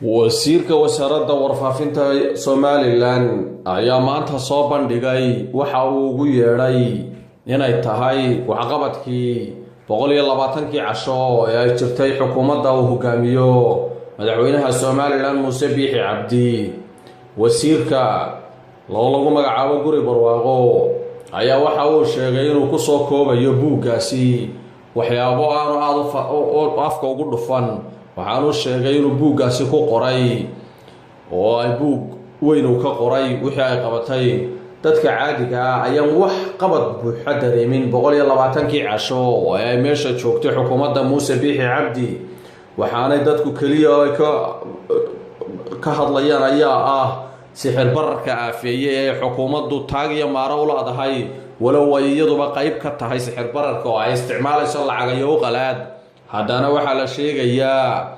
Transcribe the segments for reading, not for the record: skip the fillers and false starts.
wasiirka wasaaradda warfaafinta Somaliland ayaa maanta soo bandhigay waxa uu ugu yeedhay inay tahay waxqabadkii 120 casho ee ay jirtay xukuumadda uu hogaamiyo madaxweynaha Somaliland Muuse Biixi Cabdi. wasiirka lagu magacaabo Guri Barwaaqo ayaa waxa uu sheegay inuu ku soo koobayo buuggaasi waxyaabo aanu afka ugu dhufan. waxaanu sheegay inuu buuggaasi ku qoray oo ay buug weyn uu ka qoray wixii ay qabatay dadka caadiga ah ayaan wax qabad buuxa dareemin 120 casho oo ay meesha joogtay xukuumadda Muuse Biixi Cabdi. waxaanay dadku kaliya ay ka hadlayaan ayaa ah sixir bararka aafeeyay ee xukuumaddu taagiyo maaro u leedahay walow ay iyaduba qayb ka tahay sixir bararka oo ay isticmaalayso lacag iyo qalaad. haddana waxaa la sheegayaa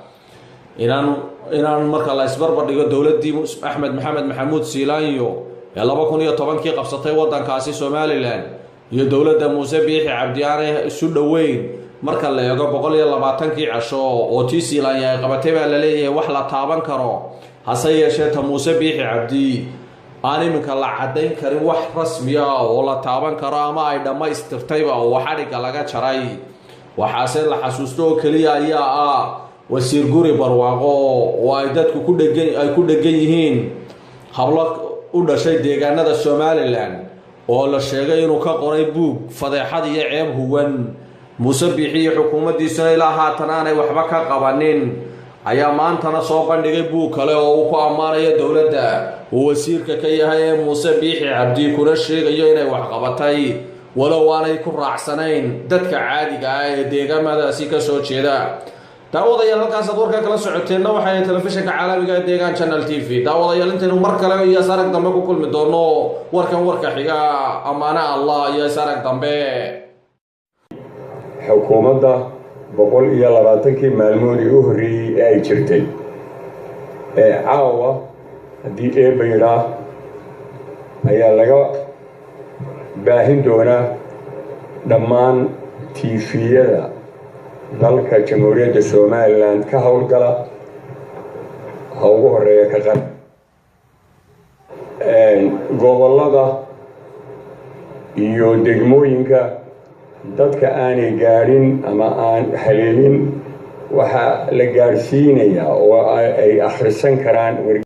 inaan marka la isbarbar dhigo dowladdii Axmed Maxamed Maxamuud Siilaanyo ee 2010 qabsatay waddankaasi Somaliland iyo dowladda Muuse Biixi Cabdi aanay isu dhaweyn marka la eego 120 casho oo tii Siilaanyo ay qabatay baa la leeyahay wax la taaban karo. hase yeeshee ta Muuse Biixi Cabdi aan iminka la cadayn karin wax rasmi ah oo la taaban karo ama ay dhamaystirtayba oo xadhiga laga jaray. waxaase la xasuusto oo kaliya ayaa ah wasiir Guri Barwaaqo oo ay dadku ku dhagan yihiin hablo u dhashay deegaanada Somaliland oo la sheegay inuu ka qoray buug fadeexad iyo ceeb huwan. Muuse Biixi iyo xukuumaddiisuna ilaa haatan aanay waxba ka qabanin ayaa maantana soo bandhigay buug kale oo uu ku ammaanayo dowladda uu wasiirka ka yahay ee Muuse Biixi Cabdi kuna sheegayo inay wax qabatay walow aanay ku raacsanayn dadka caadiga ah ee deegaamadaasi ka soo jeeda. daawadayaal halkaas aad warka kala socoteena waxay telefishinka caalamiga ee Deegaan Channel TV. daawadayaal intaanu mar kale iyo sarag dambe ku kulmi doono warka xiga amaana Allah iyo sarag dambe. xukuumadda 120 maalmoodii u horreeyay ee ay jirtay caawa haddii eebayra ayaa laga baahin doonaa dhammaan tiifiyada dalka jamhuuriyadda Somaliland ka howlgala ha ugu horeeya ka qar gobollada iyo degmooyinka dadka aanay gaadhin ama aan haleelin waxaa la gaarsiinayaa oo ay akhrisan karaan